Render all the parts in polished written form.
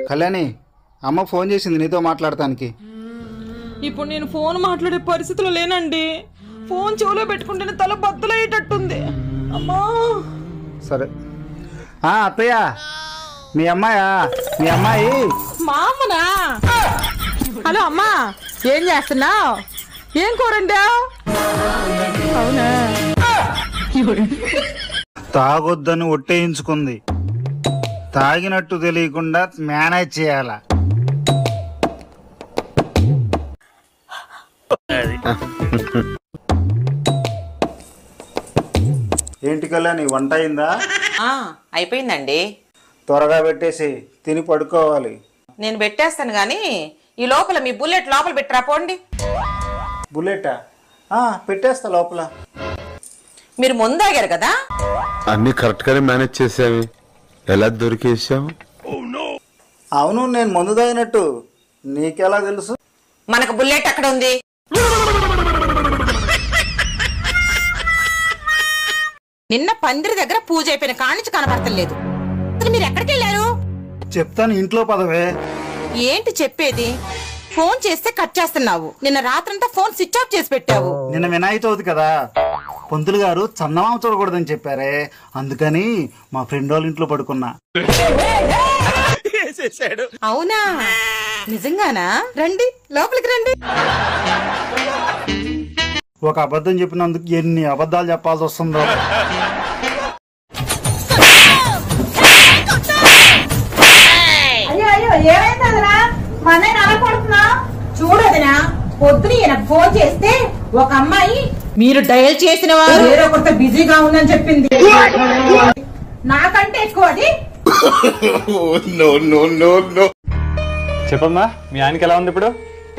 కళ్యాణి, అమ్మ ఫోన్ చేసింది నీతో మాట్లాడటానికి. ఇప్పుడు నేను ఫోన్ మాట్లాడే పరిస్థితిలో లేనండి. ఫోన్ చెవులో పెట్టుకుంటేనే తల బద్దలయ్యేటట్టుంది. అమ్మా. సరే. అత్తయ్య, మీ అమ్మాయా? మీ అమ్మాయి మా అమ్మనా? హలో అమ్మా, ఏం చేస్తున్నావు? ఏం కూరండా? అవునా? తాగొద్దని ఒట్టేయించుకుంది. తాగినట్టు తెలియకుండా మేనేజ్ చేయాల. ఏంటి కళ్యాణి, వంట అయిందా? అయిపోయిందండి. త్వరగా పెట్టేసి తిని పడుకోవాలి. నేను పెట్టేస్తాను గాని ఈ లోపల మీ బుల్లెట్ లోపల పెట్టరా పోండి. బుల్లెటా? పెట్టేస్తా లోపల. మీరు ముందాగారు కదా. అన్ని కరెక్ట్ గానే మేనేజ్ చేసావి. ఎలా దొరికేసావు? అవును, నేను మందు తాగినట్టు నీకెలా తెలుసు? మనకు బుల్లెట్ అక్కడ ఉంది. నిన్న పందిరి దగ్గర పూజ అయిపోయిన కానించి కనపడతలేదు. అసలు మీరు ఎక్కడికి వెళ్ళారు? చెప్తాను, ఇంట్లో పదవే. ఏంటి చెప్పేది? ఫోన్ చేస్తే కట్ చేస్తున్నావు. నిన్న రాత్రంతా ఫోన్ స్విచ్ ఆఫ్ చేసి పెట్టావు. నిన్న వినాయక చవితి కదా, పంతులు గారు చందమామ చూడకూడదని చెప్పారే, అందుకని మా ఫ్రెండ్ వాళ్ళ ఇంట్లో పడుకున్నా. అవునా? నిజంగానా? రండి లోపలికి రండి. ఒక అబద్ధం చెప్పినందుకు ఎన్ని అబద్ధాలు చెప్పాల్సి వస్తుందో. చూడదనా, పొద్దున ఫోన్ చేస్తే ఒక అమ్మాయి మీరు డయల్ చేసిన వారు వేరొకరితో బిజీగా ఉందని చెప్పింది. నాకంటే ఎక్కువ అది. చెప్పమ్మా, మీ ఆయనకి ఎలా ఉంది ఇప్పుడు?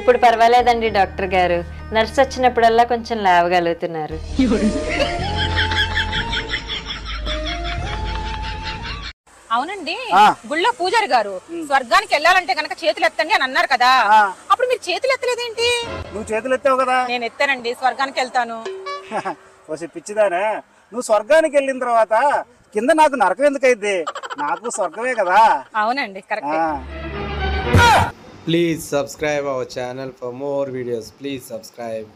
ఇప్పుడు పర్వాలేదండి డాక్టర్ గారు. నర్స్ వచ్చినప్పుడల్లా కొంచెం లేవగలుగుతున్నారు. అవునండి, గుళ్ళో పూజారి గారు స్వర్గానికి వెళ్ళాలంటే కనుక చేతులు ఎత్తండి అని అన్నారు కదా. అప్పుడు మీరు చేతులు ఎత్తలేదేంటి? నువ్వు చేతులు ఎత్తావు కదా. నేను ఎత్తానండి, స్వర్గానికి వెళ్తాను. పిచ్చిదానే, నువ్వు స్వర్గానికి వెళ్ళిన తర్వాత కింద నాకు నరకం ఎందుకైద్ది? నాకు స్వర్గమే కదా. అవునండి, correct. Please subscribe our channel for more videos. Please subscribe.